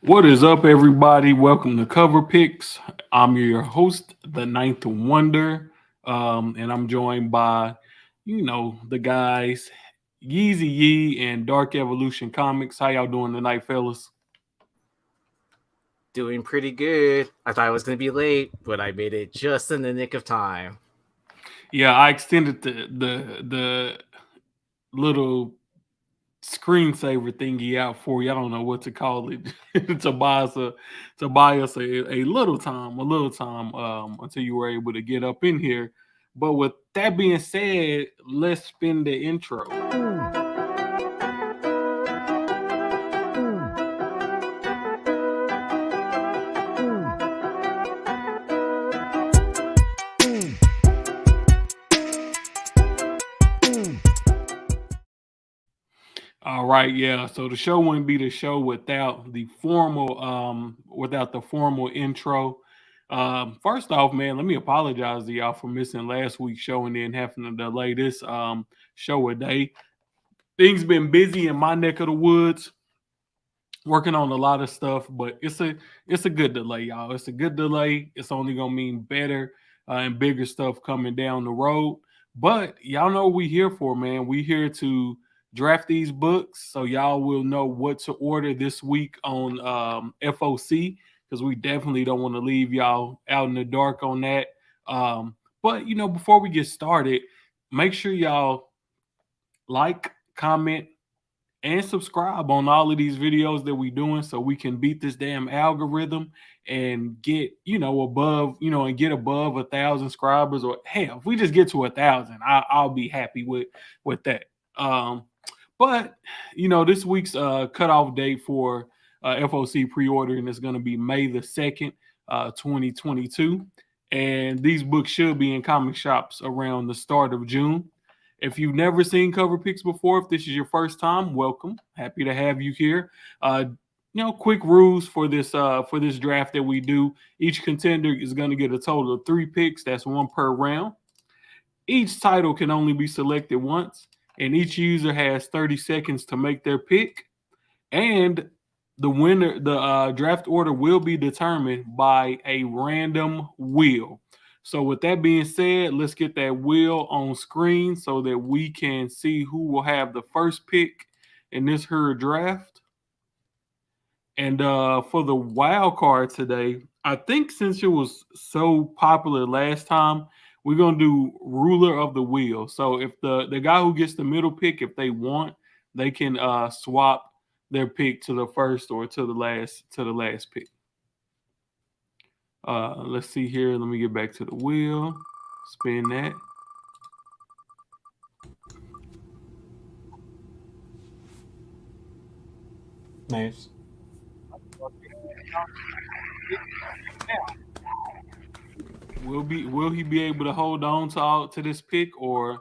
What is up, everybody? Welcome to Cover Picks. I'm your host, the Ninth Wonder, and I'm joined by, the guys, Yeezy Yee and Dark Evolution Comics. How y'all doing tonight, fellas? Doing pretty good. I thought I was going to be late, but I made it just in the nick of time. Yeah, I extended the little screensaver thingy out for you. I don't know what to call it to buy us a little time until you were able to get up in here. But with that being said, let's spin the intro. All right, yeah. So the show wouldn't be the show without the formal intro. First off, man, let me apologize to y'all for missing last week's show and then having to delay this show a day. Things been busy in my neck of the woods, working on a lot of stuff, but it's a good delay, y'all. It's a good delay. It's only gonna mean better and bigger stuff coming down the road. But y'all know what we here for, man. We here to draft these books, so y'all will know what to order this week on FOC because we definitely don't want to leave y'all out in the dark on that. But before we get started, make sure y'all like, comment, and subscribe on all of these videos that we doing so we can beat this damn algorithm and get above and get above 1,000 subscribers, or hell, if we just get to 1,000, I'll be happy with that. But this week's cutoff date for FOC pre-ordering is going to be May the 2nd, 2022, and these books should be in comic shops around the start of June. If you've never seen cover picks before, if this is your first time, welcome. Happy to have you here. Quick rules for this draft that we do. Each contender is going to get a total of 3 picks. That's one per round. Each title can only be selected once, and each user has 30 seconds to make their pick. And the draft order will be determined by a random wheel. So with that being said, let's get that wheel on screen so that we can see who will have the first pick in this her draft. And for the wild card today, I think since it was so popular last time, we're gonna do ruler of the wheel. So if the guy who gets the middle pick, if they want, they can swap their pick to the first or to the last pick. Let's see here. Let me get back to the wheel. Spin that. Nice. Will he be able to hold on to this pick, or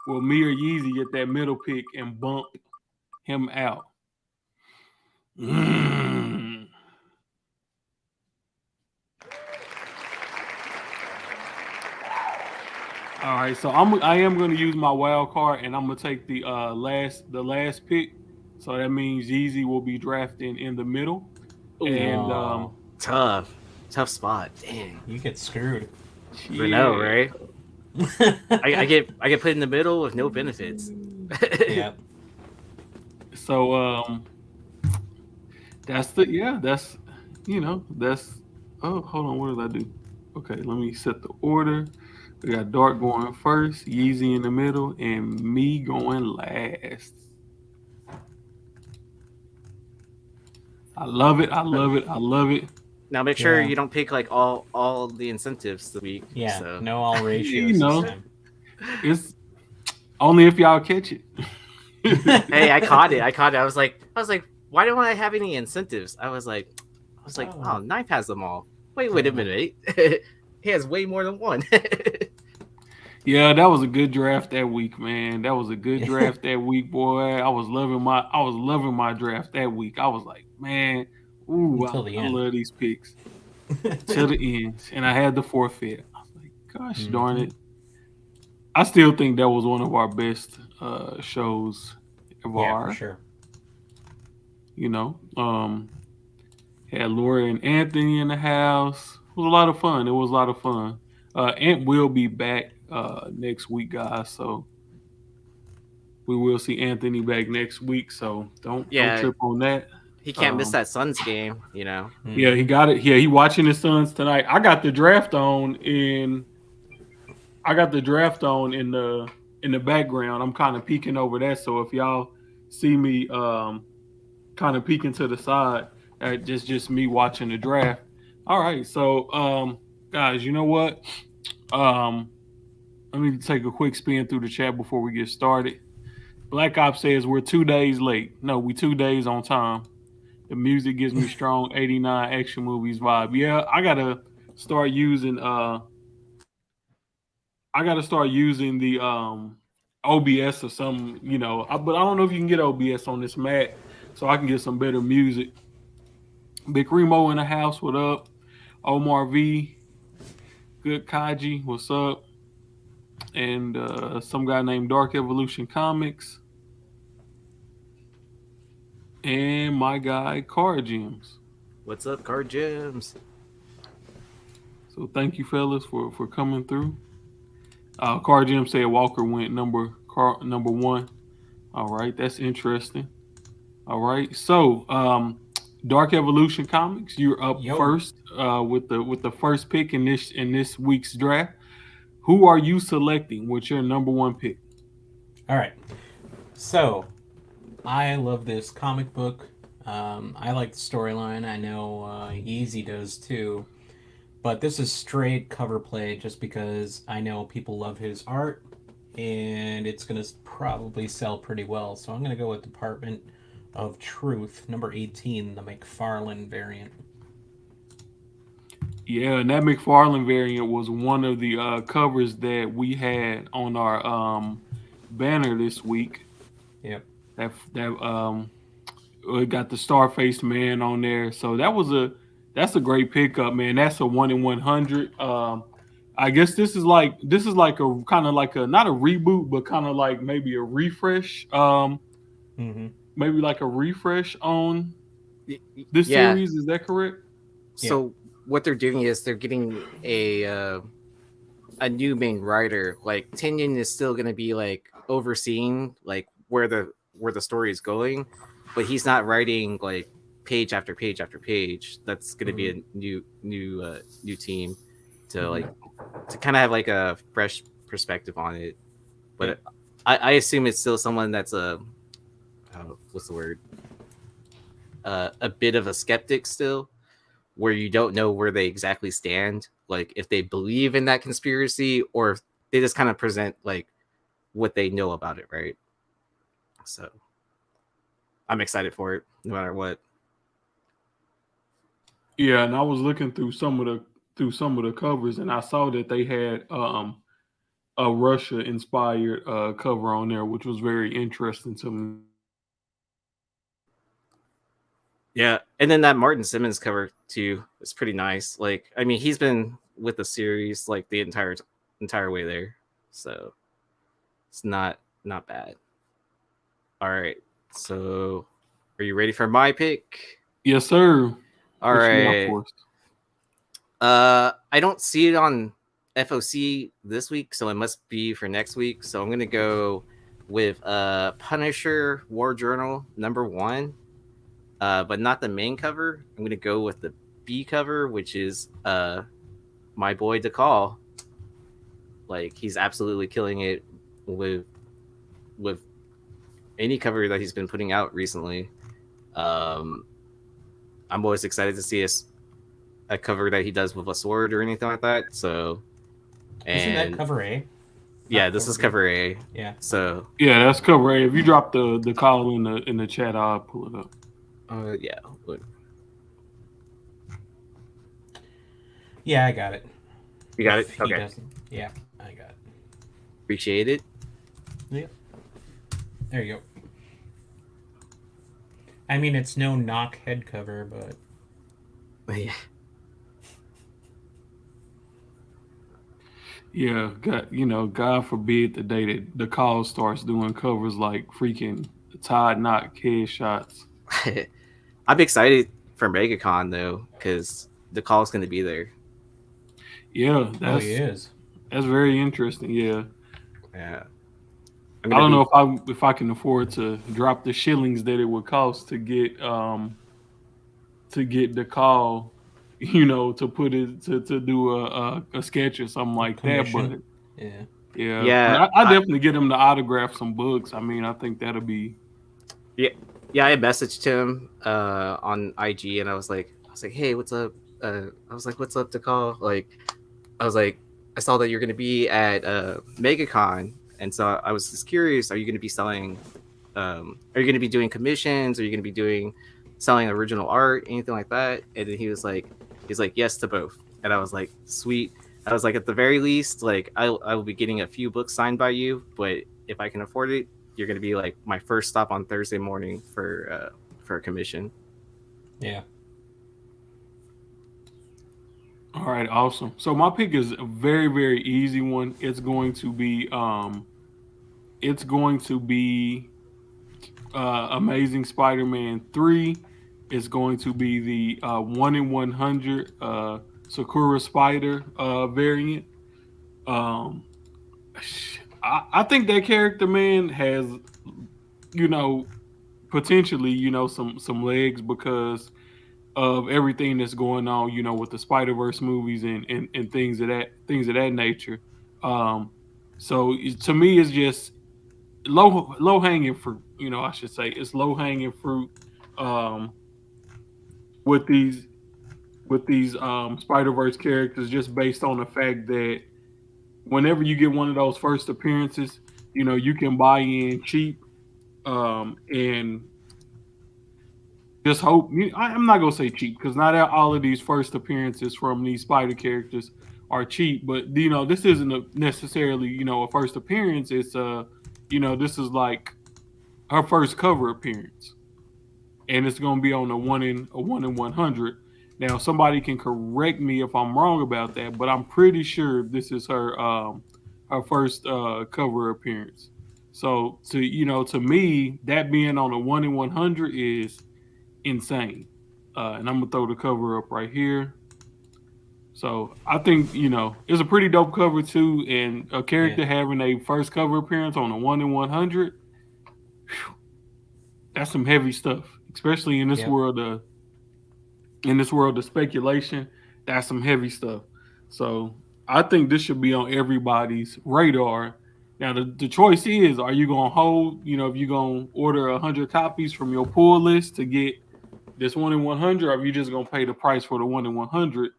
will me or Yeezy get that middle pick and bump him out? Mm. All right, so I am going to use my wild card, and I'm going to take the last pick. So that means Yeezy will be drafting in the middle, and Oh, Tough spot. Dang. you get screwed. I know, yeah. right? I get put in the middle with no benefits. Yeah. So that's oh, hold on, what did I do? Okay, let me set the order. We got Dark going first, Yeezy in the middle, and me going last. I love it. I love it. I love it. Now make sure Yeah. you don't pick like all the incentives the week. Yeah. So No all You ratios know, this time. it's only if y'all catch it. hey, I caught it. I was like, why don't I have any incentives? Oh, Knife has them all. Wait a minute. He has way more than one. Yeah, that was a good draft that week, man. That was a good draft that week, boy. I was loving my draft that week. I was like, man, ooh, I, Until the I end. love these picks to the end, and I had the forfeit. I was like, gosh darn Mhm. it! I still think that was one of our best shows Yeah, for ever. sure. You know, um, Had Laura and Anthony in the house. It was a lot of fun. It was a lot of fun. Ant will be back next week, guys. So we will see Anthony back next week. So don't Yeah, trip on that. he can't miss that Suns game. Yeah, he got it. Yeah, he watching his Suns tonight. I got the draft on in the background. I'm kind of peeking over that. So if y'all see me kind of peeking to the side, just me watching the draft. All right, so guys, you know what? Um, Let me take a quick spin through the chat before we get started. Black Ops says we're 2 days late. No, we 2 days on time. The music gives me strong 89 action movies vibe. Yeah, I gotta start using the OBS or some, but I don't know if you can get OBS on this Mac, so I can get some better music. Big Remo in the house, what up? Omar V, good Kaji, what's up? And some guy named Dark Evolution Comics. And my guy Card Gems. What's up, Card Gems? So thank you, fellas, for coming through. Card Gem said Walker went number one. All right, that's interesting. All right, so Dark Evolution Comics, you're up first with the first pick in this week's draft. Who are you selecting with your number one pick? All right. So, I love this comic book. I like the storyline. I know Yeezy does too. But this is straight cover play just because I know people love his art and it's going to probably sell pretty well. So I'm going to go with Department of Truth, number 18, the McFarlane variant. Yeah, and that McFarlane variant was one of the covers that we had on our banner this week. Yep. That it got the Star-faced man on there. So that's a great pickup, man. That's a 1 in 100. I guess this is like a kind of like a not a reboot, but kind of like maybe a refresh. Maybe like a refresh on this series. Is that correct? So what they're doing is they're getting a new main writer. Like Tinian is still going to be like overseeing like where the story is going, but he's not writing like page after page after page. That's going to be a new team to kind of have like a fresh perspective on it. But I assume it's still someone that's what's the word? A bit of a skeptic still, where you don't know where they exactly stand, like if they believe in that conspiracy or if they just kind of present like what they know about it, right? So I'm excited for it, no matter what. Yeah, and I was looking through some of the covers, and I saw that they had a Russia-inspired cover on there, which was very interesting to me. Yeah, and then that Martin Simmons cover too is pretty nice. Like, I mean, he's been with the series like the entire way there, so it's not bad. All right, so are you ready for my pick? Yes, sir. All right. I don't see it on FOC this week, so it must be for next week. So I'm gonna go with Punisher War Journal #1. But not the main cover. I'm going to go with the B cover, which is my boy DeCall. Like, he's absolutely killing it with any cover that he's been putting out recently. I'm always excited to see a cover that he does with a sword or anything like that. So, isn't that cover A? Yeah, this is cover A. Yeah. So yeah, that's cover A. If you drop the call in the chat, I'll pull it up. Yeah. Yeah, I got it. You got it? Okay. Yeah, I got it. Appreciate it. Yep. There you go. I mean, it's no knock head cover, but yeah. Yeah, God forbid the day that the call starts doing covers like freaking Todd Knock headshots. I'm excited for MegaCon though, because the call's going to be there. Yeah, Oh, he is. that's very interesting. Yeah, Yeah. I don't know if I can afford to drop the shillings that it would cost to get the call, to put it to do a sketch or something like that. But Commission. Yeah. yeah, Yeah, but I definitely get him to autograph some books. I mean, I think that'll be. Yeah, I messaged him on IG, and I was like, hey, what's up? I was like, what's up to call? Like, I was like, I saw that you're going to be at MegaCon, and so I was just curious. Are you going to be selling? Are you going to be doing commissions? Are you going to be selling original art, anything like that? And then he's like, yes to both. And I was like, sweet. I was like, at the very least, like I will be getting a few books signed by you, but if I can afford it, you're going to be like my first stop on Thursday morning for a commission. Yeah. All right, awesome. So my pick is a very, very easy one. It's going to be Amazing Spider-Man 3. It's going to be the 1 in 100 Sakura Spider variant. I think that character, man, has potentially some legs because of everything that's going on, with the Spider-Verse movies and things of that nature. So to me, it's just low hanging fruit. I should say it's low hanging fruit with these Spider-Verse characters, just based on the fact that whenever you get one of those first appearances, you can buy in cheap and just hope. I'm not gonna say cheap because not all of these first appearances from these Spider characters are cheap, but this isn't necessarily a first appearance. It's this is like her first cover appearance, and it's gonna be on a 1 in 100. Now somebody can correct me if I'm wrong about that, but I'm pretty sure this is her first cover appearance. So to me, that being on a 1 in 100 is insane. And I'm gonna throw the cover up right here. So I think it's a pretty dope cover too, and a character having a first cover appearance on a 1 in 100. That's some heavy stuff, especially in this world of speculation. That's some heavy stuff. So I think this should be on everybody's radar. Now the choice is: are you gonna hold? If you're gonna order 100 copies from your pull list to get this 1 in 100, or are you just gonna pay the price for the 1 in 100?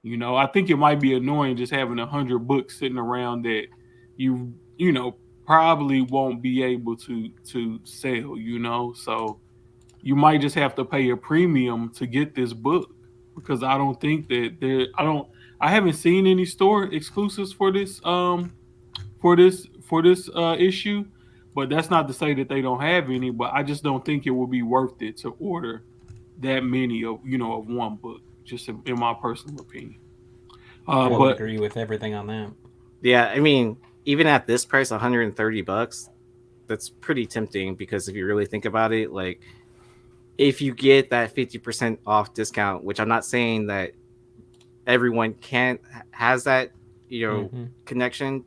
I think it might be annoying just having 100 books sitting around that you probably won't be able to sell. So you might just have to pay a premium to get this book, because I don't think that I haven't seen any store exclusives for this issue, but that's not to say that they don't have any, but I just don't think it would be worth it to order that many of one book, just in my personal opinion. I would agree with everything on that. Yeah, I mean, even at this price, $130, that's pretty tempting, because if you really think about it, like if you get that 50% off discount, which I'm not saying that everyone has that connection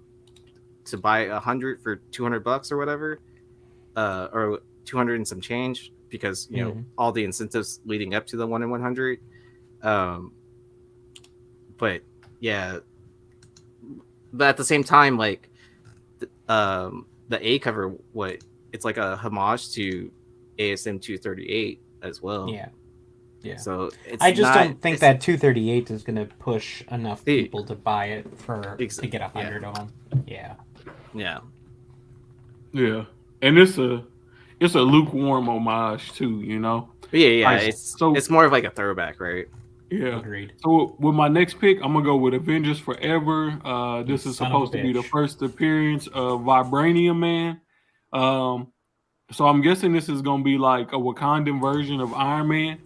to buy 100 for $200 or whatever, or 200 and some change, because all the incentives leading up to the 1 in 100. But yeah, but at the same time, like the A cover, it's like a homage to ASM 238 as well. Yeah. So I just don't think that 238 is going to push enough people to buy it to get 100 of them. Yeah. And it's a lukewarm homage too. Yeah. It's more of like a throwback, right? Yeah. Agreed. So with my next pick, I'm gonna go with Avengers Forever. This is supposed to be the first appearance of Vibranium Man. So I'm guessing this is gonna be like a Wakandan version of Iron Man.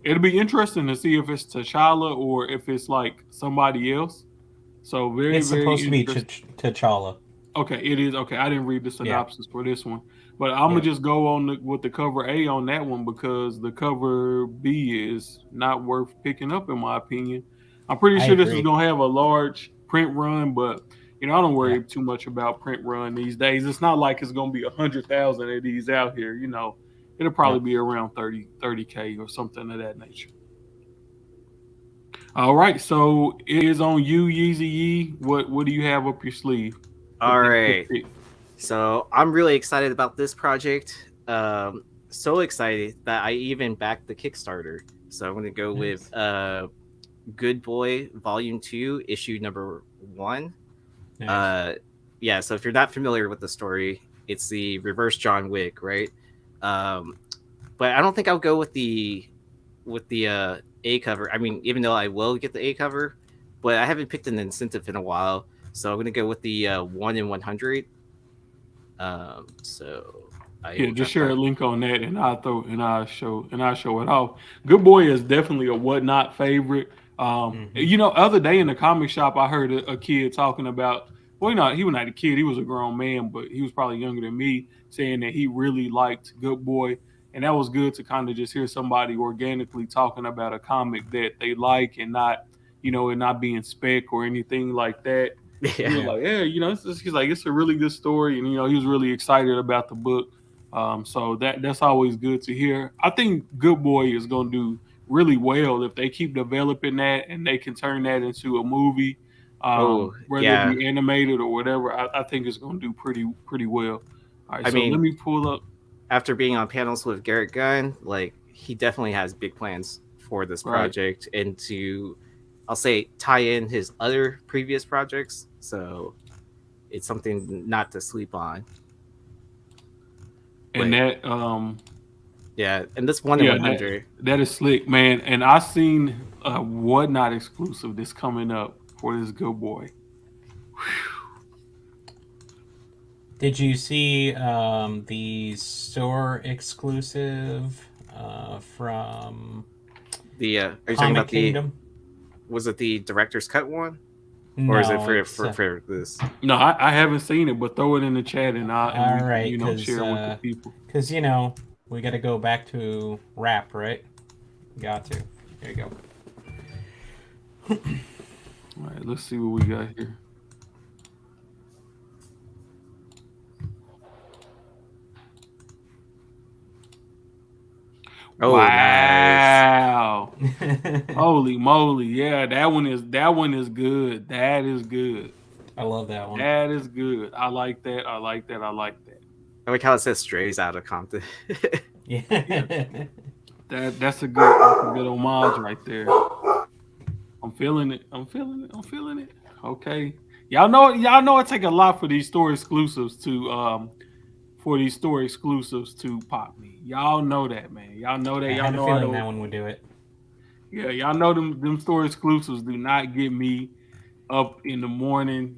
It'll be interesting to see if it's T'Challa or if it's like somebody else. So it's supposed to be T'Challa. Okay, it is. Okay, I didn't read the synopsis for this one. But I'm gonna Yep. just go on with the cover A on that one because the cover B is not worth picking up in my opinion. I'm pretty I sure this is agree. gonna have a large print run, but I don't Yeah. worry too much about print run these days. It's not like it's gonna be 100,000 of these out here. It'll probably Yep. be around 30K or something of that nature. All right, so it is on you, Yeezy Yee. What do you have up your sleeve for All that right. pick? So I'm really excited about this project. So excited that I even backed the Kickstarter. So I'm gonna go with Good Boy Volume 2, issue number 1. Nice. Yeah, so if you're not familiar with the story, it's the reverse John Wick, right? Um, but I don't think I'll go with the A cover. I mean, even though I will get the A cover, but I haven't picked an incentive in a while, so I'm gonna go with the 1 in 100. So I Yeah, will just drop share a that. link on that, and I'll show it off. Good Boy is definitely a whatnot favorite. Hmm. Other day in the comic shop, I heard a kid talking about. Well, he was not a kid; he was a grown man, but he was probably younger than me, saying that he really liked Good Boy, and that was good to kind of just hear somebody organically talking about a comic that they like and not, it not being spec or anything like that. And he Yeah. was Yeah. like, "Yeah, he's like, it's a really good story," and he was really excited about the book. So that's always good to hear. I think Good Boy is going to do really well if they keep developing that and they can turn that into a movie, Oh whether it yeah. be animated or whatever. I think it's going to do pretty well. All right, I so let mean, me pull up. after being on panels with Garrett Gunn, like he definitely has big plans for this Right, project and to, I'll say, tie in his other previous projects. So it's something not to sleep on. and But that yeah, and this 1 in yeah, 100. that is slick, man. And I seen a whatnot exclusive that's coming up for this Good Boy. Did you see the store exclusive from The are you talking Comic about the, Kingdom? was it the director's cut one, or is it No, for it's for this? No, I haven't seen it, but throw it in the chat and all we can right, share with the people. because we got to go back to rap, right? Got to. There you go. All right, let's see what we got here. Oh, nice. Wow. Holy moly. Yeah, that one is good. That is good. I love that one. That is good. I like that. I like that. I like that. I like how it says strays out of Compton. Yeah, Yeah. that's a good homage right there. I'm feeling it. I'm feeling it. I'm feeling it. Okay. Y'all know it take a lot for these store exclusives to pop me. Y'all know that, man. Y'all know that. I Y'all had a know I feeling don't. that one would do it. Yeah, y'all know them store exclusives do not get me up in the morning.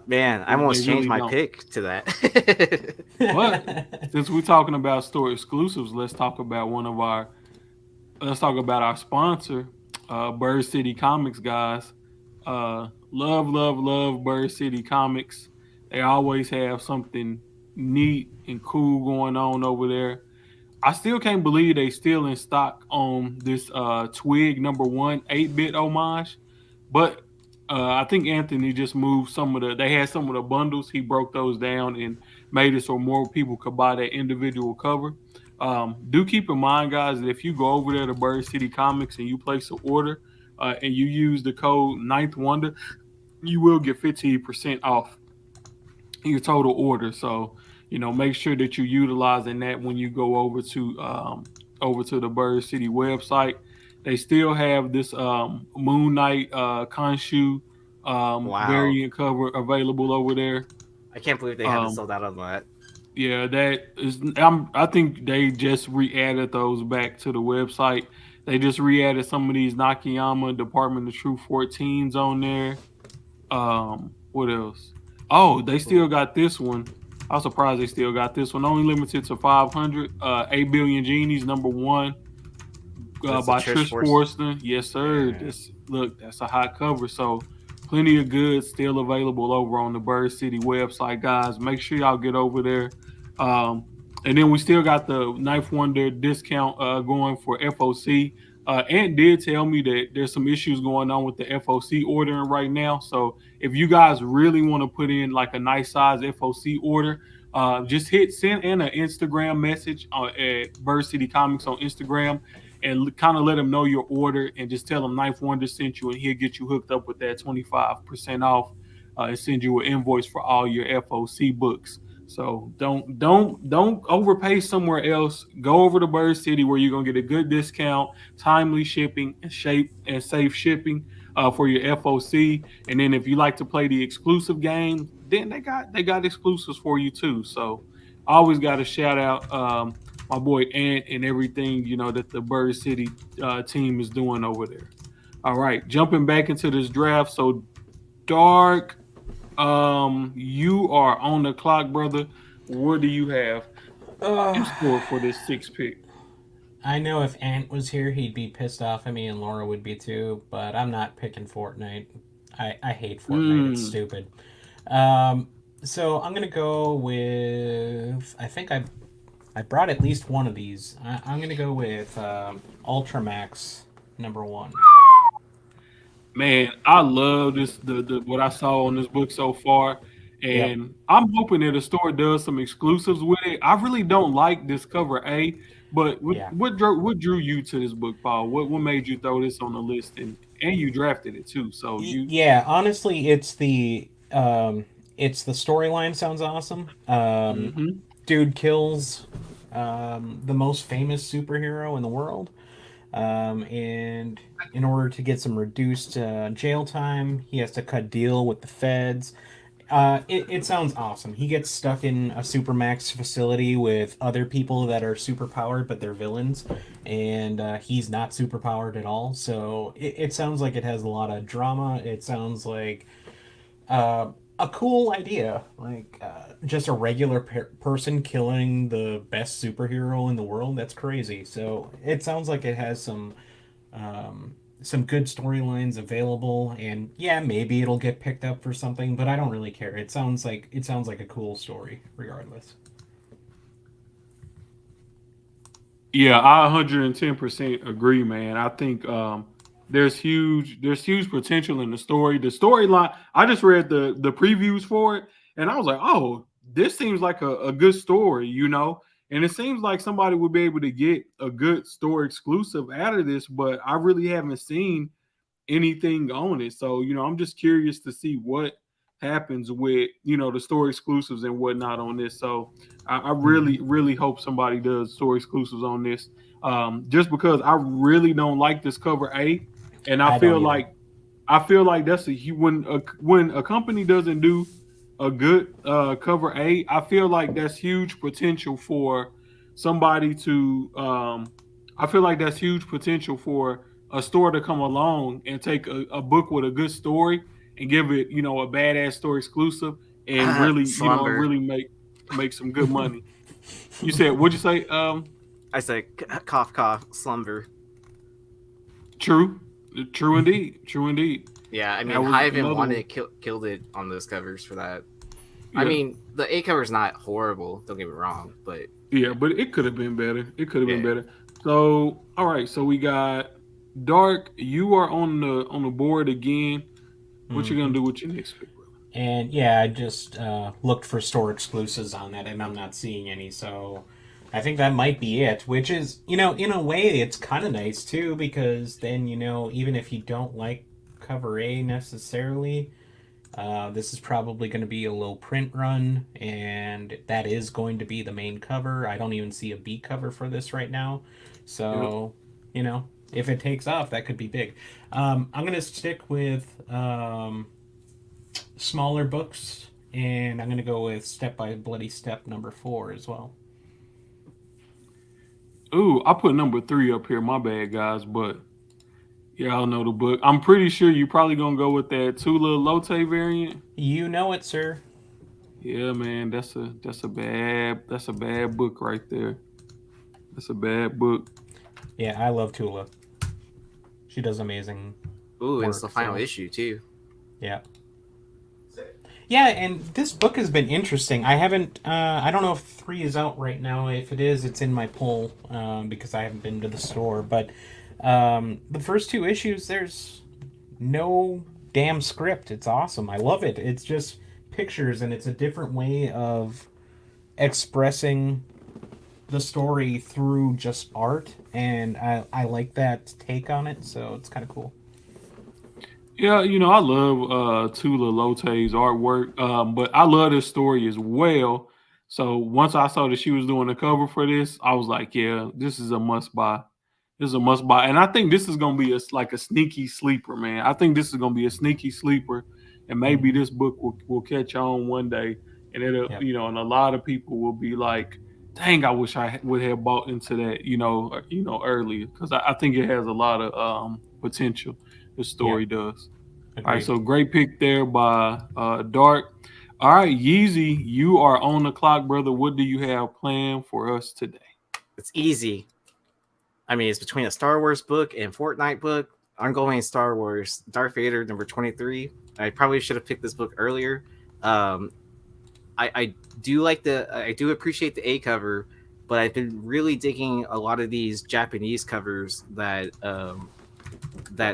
Man, I They almost changed really my don't. pick to that. But since we're talking about store exclusives, let's talk about our sponsor, Bird City Comics, guys. Love, love, love Bird City Comics. They always have something neat and cool going on over there. I still can't believe they still in stock on this Twig #1 8-bit homage, but I think Anthony just moved they had some of the bundles. He broke those down and made it so more people could buy that individual cover. Do keep in mind, guys, that if you go over there to Bird City Comics and you place an order and you use the code Ninth Wonder, you will get 15% off your total order. So, make sure that you're utilizing that when you go over to the Bird City website. They still have this Moon Knight Khonshu Wow. variant cover available over there. I can't believe they haven't Um, sold out on that. yeah, that is. I think they just re-added those back to the website. They just re-added some of these Nakayama Department of Truth 14s on there. What else? Oh, they still Cool. got this one. I was surprised they still got this one. Only limited to 500. 8 Billion Genies #1 That's a by Trish Trish Force. Forster. Yes, sir. Yeah. That's a hot cover. So plenty of goods still available over on the Bird City website, guys. Make sure y'all get over there. And then we still got the Knife Wonder discount going for FOC. Ant did tell me that there's some issues going on with the FOC ordering right now. So if you guys really want to put in like a nice size FOC order, just send in an Instagram message at Bird City Comics on Instagram and kind of let him know your order and just tell him Knife Wonder sent you and he'll get you hooked up with that 25% off and send you an invoice for all your FOC books. So don't overpay somewhere else. Go over to Bird City where you're gonna get a good discount, timely shipping, and safe shipping for your FOC. And then if you like to play the exclusive game, then they got exclusives for you too. So I always got to shout out my boy Ant and everything that the Bird City team is doing over there. All right, jumping back into this draft. So Dark, you are on the clock, brother. What do you have in store for this sixth pick? I know if Ant was here, he'd be pissed off at me, and Laura would be too. But I'm not picking Fortnite. I hate Fortnite. It's Mm, stupid. Um, so I'm gonna go with. I think I brought at least one of these. I'm gonna go with Ultramax #1. man, I love this the what I saw on this book so far, Yep. and I'm hoping that the store does some exclusives with it. I really don't like this cover A, but what Yeah. what drew you to this book, Paul? What made you throw this on the list and you drafted it too? So you. Yeah. Honestly, it's the storyline sounds awesome. Hmm. Dude kills the most famous superhero in the world. And in order to get some reduced jail time, he has to cut deal with the feds. It sounds awesome. He gets stuck in a supermax facility with other people that are superpowered, but they're villains, and he's not superpowered at all. So it sounds like it has a lot of drama. It sounds like a cool idea, like just a regular person killing the best superhero in the world. That's crazy. So it sounds like it has some good storylines available, and yeah, maybe it'll get picked up for something, but I don't really care. It sounds like a cool story, regardless. Yeah, I 110% agree, man. I think there's huge potential in the story. The storyline, I just read the previews for it and I was like, "Oh, this seems like a good story." And it seems like somebody would be able to get a good store exclusive out of this, but I really haven't seen anything on it. So, I'm just curious to see what happens with, the store exclusives and whatnot on this. So I Hmm. really, really hope somebody does store exclusives on this. Just because I really don't like this cover A. And I I don't feel either. like that's when a company doesn't do a good cover A, I feel like that's huge potential for somebody to I feel like that's huge potential for a store to come along and take a book with a good story and give it, a badass store exclusive and really, Slumber. really make some good money. You said, what'd you say? I said cough cough slumber. True, true indeed, true indeed. Yeah, I That mean, was Hive and another one. Wanted killed it on those covers for that. I Yeah, mean, the A cover's not horrible. Don't get me wrong, but yeah, yeah, but it could have been better. It could have been yeah. better. So, all right, so we got Dark. You are on the board again. What you gonna Hmm. do with your next pick, brother? And yeah, I just looked for store exclusives on that, and I'm not seeing any. So I think that might be it. Which is, in a way, it's kind of nice too, because then even if you don't like cover A necessarily, this is probably going to be a low print run, and that is going to be the main cover. I don't even see a B cover for this right now. Yep. So, if it takes off, that could be big. I'm going to stick with smaller books, and I'm going to go with Step by Bloody Step #4 as well. Ooh, I put number three up here. My bad, guys, but y'all know the book. I'm pretty sure you probably gonna go with that Tula Lotte variant. You know it, sir. Yeah, man, that's a bad book right there. That's a bad book. Yeah, I love Tula. She does amazing Ooh, and it's the work. final So, issue too. yeah. Yeah, and this book has been interesting. I haven't. I don't know if 3 is out right now. If it is, it's in my pull because I haven't been to the store. But the first 2 issues, there's no damn script. It's awesome. I love it. It's just pictures, and it's a different way of expressing the story through just art. And I like that take on it. So it's kind of cool. Yeah, I love Tula Lote's artwork, but I love this story as well. So once I saw that she was doing the cover for this, I was like, yeah, this is a must buy. This is a must buy, and I think this is gonna be like a sneaky sleeper, man. I think this is gonna be a sneaky sleeper, and maybe Mm-hmm. this book will catch on one day, and it'll, Yep. and a lot of people will be like, dang, I wish I would have bought into that, earlier, because I think it has a lot of potential. The Yep. story does. All right, Agreed. so great pick there by Dark. All right, Yeezy, you are on the clock, brother. What do you have planned for us today? It's easy. I mean, it's between a Star Wars book and Fortnite book. I'm going Star Wars Darth Vader number 23. I probably should have picked this book earlier. Um, I do appreciate the A cover, but I've been really digging a lot of these Japanese covers that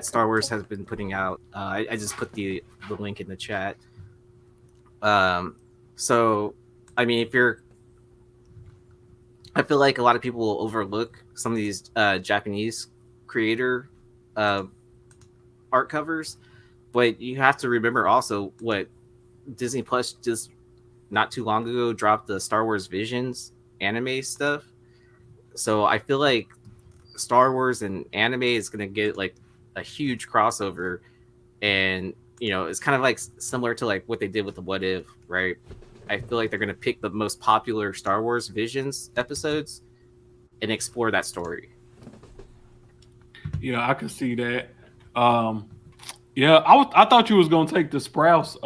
Star Wars has been putting out. I just put the link in the chat. So I mean, I feel like a lot of people will overlook some of these Japanese creator uh, art covers, but you have to remember also what Disney Plus just not too long ago dropped the Star Wars Visions anime stuff. So I feel like Star Wars and anime is going to get like a huge crossover, and it's kind of like similar to like what they did with the What If, right? I feel like they're going to pick the most popular Star Wars Visions episodes and explore that story. Yeah, I can see that. Yeah, I thought you was gonna take the Sprouse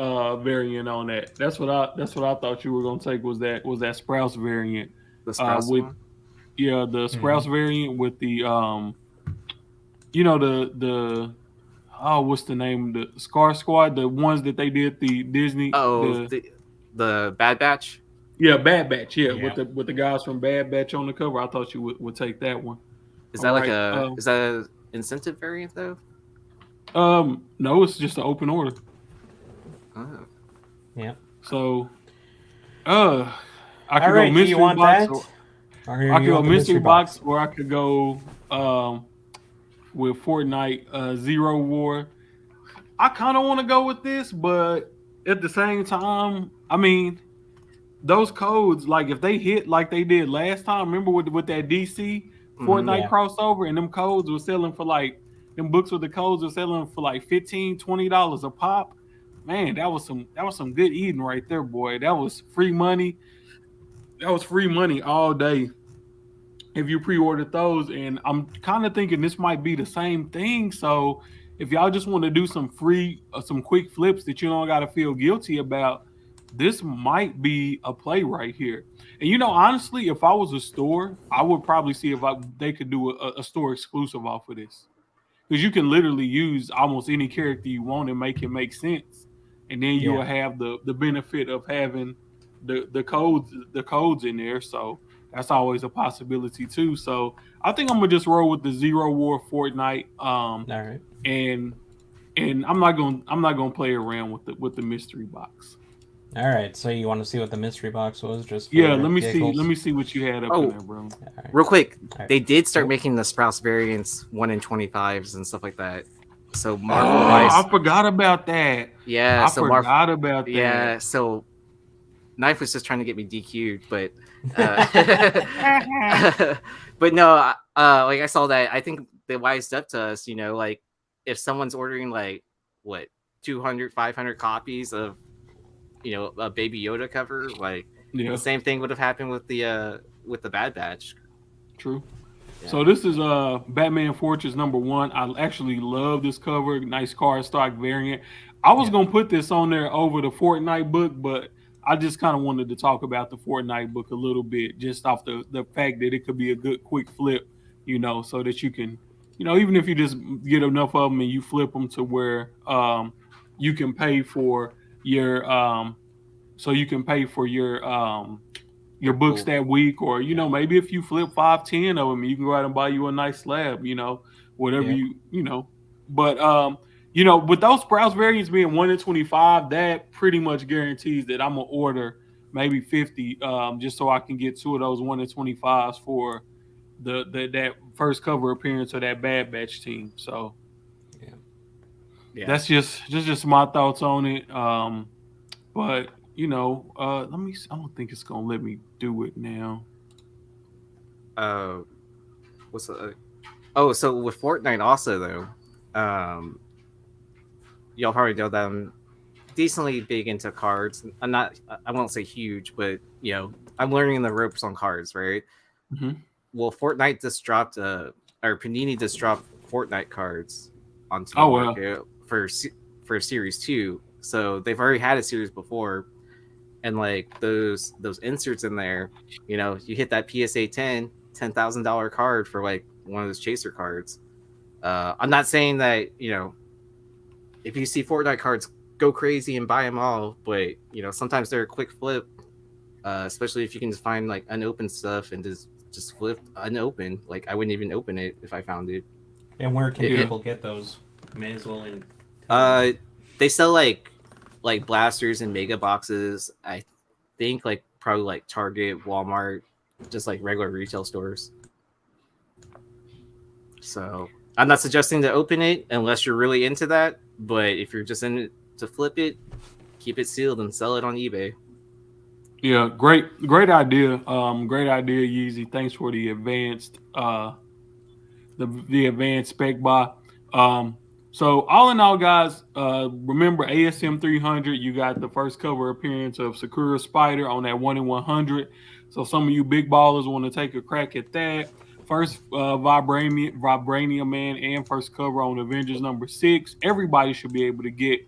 variant on that. That's what I thought you were gonna take was that Sprouse variant. The Sprouse With one. the Mm-hmm. Sprouse variant with the the what's the name, the Scar Squad, the ones that they did the Disney, Oh, the the Bad Batch. yeah, Bad Batch, yeah, with Yeah. the guys from Bad Batch on the cover. I thought you would take that one. Is All that like right. a is that a incentive variant though? No, it's just an open order. Oh. Yeah. So uh I All could go right. Do you mystery want box, that? or Or I could you go want the mystery mystery box, box? or I could go with Fortnite Zero War. I kind of want to go with this, but at the same time, I mean, those codes, like if they hit like they did last time, remember with that DC Mm-hmm. Fortnite Yeah. crossover, and them codes were selling for like them books with the codes were selling for like $15-$20 a pop. Man, that was some good eating right there, boy. That was free money. That was free money all day if you pre-ordered those. And I'm kind of thinking this might be the same thing. So if y'all just want to do some free some quick flips that you don't got to feel guilty about, this might be a play right here. And honestly, if I was a store, I would probably see if they could do a store exclusive off of this, because you can literally use almost any character you want and make it make sense, and then you will Yeah. have the benefit of having the codes in there. So that's always a possibility too. So I think I'm gonna just roll with the Zero War Fortnite, All right. and I'm not gonna play around with the mystery box. All right. So you want to see what the mystery box was, just Yeah, for let me see. Let giggles? me see what you had up in Oh, there, bro. All right. real quick, All right. they did start Oh, making the Sprouse variants 1 in 25s and stuff like that. So Oh, Marvel wise, I forgot about that. yeah. I So Marvel, forgot about that. yeah. So Knife was just trying to get me DQ'd, but but no, like I saw that. I think they wised up to us. Like if someone's ordering like what 200, 500 copies of a Baby Yoda cover, like Yeah, the same thing would have happened with the Bad Batch. true. Yeah. So this is Batman Fortress #1. I actually love this cover. Nice card stock variant. I was yeah. gonna put this on there over the Fortnite book, but I just kind of wanted to talk about the Fortnite book a little bit, just off the fact that it could be a good quick flip, so that you can, even if you just get enough of them and you flip them to where you can pay for, your so you can pay for your books Cool. that week, or maybe if you flip 5-10 of them, you can go out and buy you a nice slab, whatever Yeah. But with those Sprouse variants being 1 in 25, that pretty much guarantees that I'm gonna order maybe 50, just so I can get 2 of those 1 in 25s for that first cover appearance of that Bad Batch team. So Yeah. that's just my thoughts on it. But let me. I don't think it's gonna let me do it now. What's so with Fortnite also though, y'all probably know that I'm decently big into cards. I won't say huge, but I'm learning the ropes on cards, right? Mm-hmm. Well, Fortnite just dropped or Panini just dropped Fortnite cards onto the Oh well. market for Series 2. So they've already had a series before, and like those inserts in there, you hit that PSA $10,000 card for like one of those chaser cards. I'm not saying that if you see Fortnite cards, go crazy and buy them all, but sometimes they're a quick flip, especially if you can just find like unopened stuff and just flip unopened. Like I wouldn't even open it if I found it. And where can Yeah. people get those? May as well. They sell like blasters and mega boxes. I think like probably like Target, Walmart, just like regular retail stores. So I'm not suggesting to open it unless you're really into that. But if you're just in it to flip it, keep it sealed and sell it on eBay. Yeah, great idea. Great idea, Yeezy. Thanks for the advanced the advanced spec buy. So all in all, guys, remember ASM 300. You got the first cover appearance of Sakura Spider on that 1 in 100. So some of you big ballers want to take a crack at that. First Vibranium Man and first cover on Avengers #6. Everybody should be able to get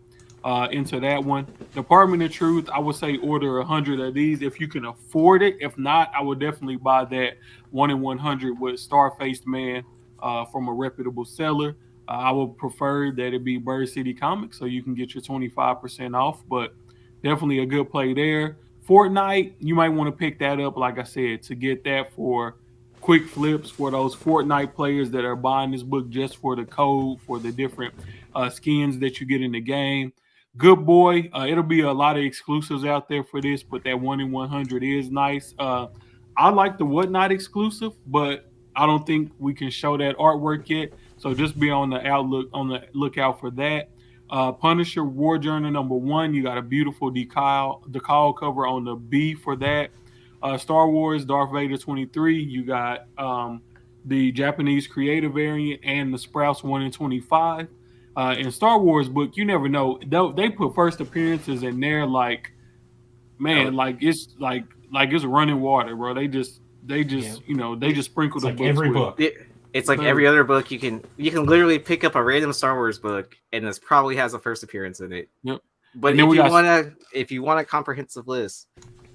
into that one. Department of Truth, I would say order 100 of these if you can afford it. If not, I would definitely buy that 1 in 100 with Star-Faced Man from a reputable seller. I would prefer that it be Bird City Comics so you can get your 25% off, but definitely a good play there. Fortnite, you might want to pick that up, like I said, to get that for quick flips for those Fortnite players that are buying this book just for the code, for the different skins that you get in the game. Good boy. It'll be a lot of exclusives out there for this, but that 1 in 100 is nice. I like the Whatnot exclusive, but I don't think we can show that artwork yet. So just be on the lookout for that. Punisher War Journal #1. You got a beautiful decal cover on the B for that. Star Wars Darth Vader 23. You got the Japanese creative variant and the Sprouse 1 in 25. In Star Wars book, you never know. They put first appearances in there like, man, like it's running water, bro. They just they just sprinkle the like books every with. book. It's like every other book. You can literally pick up a random Star Wars book, and this probably has a first appearance in it. Yep. But if you want a comprehensive list,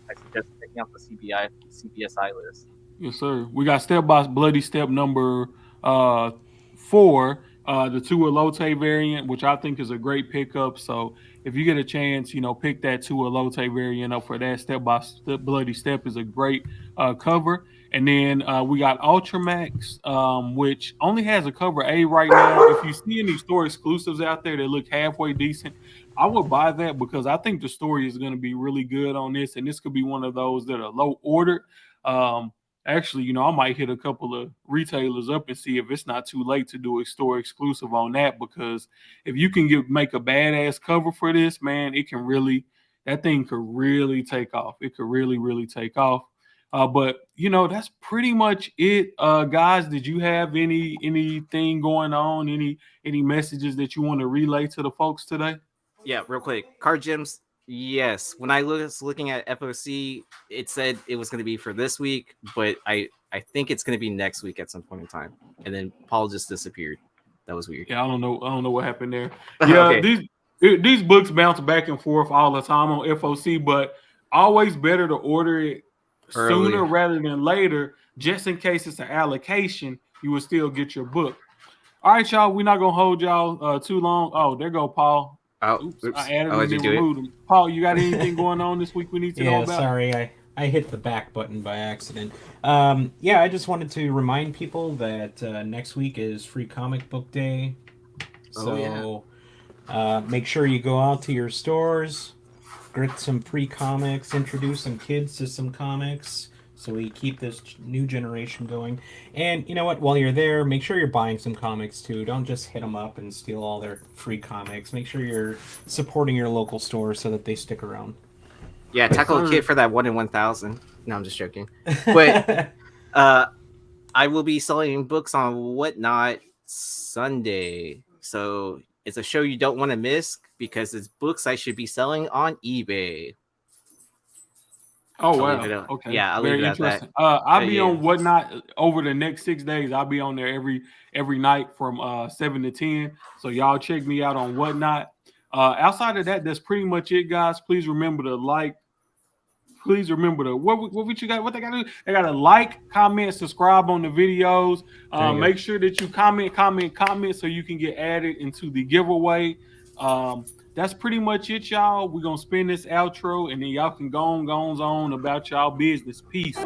I suggest picking up the CBSI list. Yes, sir. We got Step by Bloody Step number 4, the Tua Lote variant, which I think is a great pickup. So if you get a chance, pick that Tua Lote variant up for that. Step by Step Bloody Step is a great cover. And then we got Ultramax, which only has a cover A right now. If you see any store exclusives out there that look halfway decent, I would buy that because I think the story is going to be really good on this. And this could be one of those that are low ordered. Actually, I might hit a couple of retailers up and see if it's not too late to do a store exclusive on that, because if you can make a badass cover for this, man, that thing could really take off. It could really, really take off. But that's pretty much it, guys. Did you have anything going on? Any messages that you want to relay to the folks today? Yeah, real quick. Card gems. Yes. When I was looking at FOC, it said it was going to be for this week, but I think it's going to be next week at some point in time. And then Paul just disappeared. That was weird. Yeah, I don't know what happened there. Yeah, okay. These books bounce back and forth all the time on FOC, but always better to order it sooner rather than later, just in case it's an allocation. You will still get your book. All right, y'all. We're not gonna hold y'all too long. Oh, there go Paul. Oops, Oops. I added I'll them let you and do it. removed them. Paul, you got anything going on this week we need to know Yeah, about? sorry, I hit the back button by accident. Yeah, I just wanted to remind people that next week is Free Comic Book Day. So make sure you go out to your stores, get some free comics, introduce some kids to some comics, so we keep this new generation going. And you know what? While you're there, make sure you're buying some comics too. Don't just hit them up and steal all their free comics. Make sure you're supporting your local stores so that they stick around. Yeah, Yes, tackle a sir. kid for that 1 in 1,000. No, I'm just joking. But I will be selling books on Whatnot Sunday. So it's a show you don't want to miss because it's books I should be selling on eBay. Oh I'll leave it wow. at, Okay. yeah, I'll leave Very it at that. interesting. I'll be Yeah. on Whatnot over the next 6 days. I'll be on there every night from 7 to 10. So y'all check me out on Whatnot. Outside of that, that's pretty much it, guys. Please remember to like. Please remember to what you got. What they got to do? They got to like, comment, subscribe on the videos. There you go. Make sure that you comment so you can get added into the giveaway. That's pretty much it, y'all. We're gonna spin this outro and then y'all can go on about y'all business. Peace.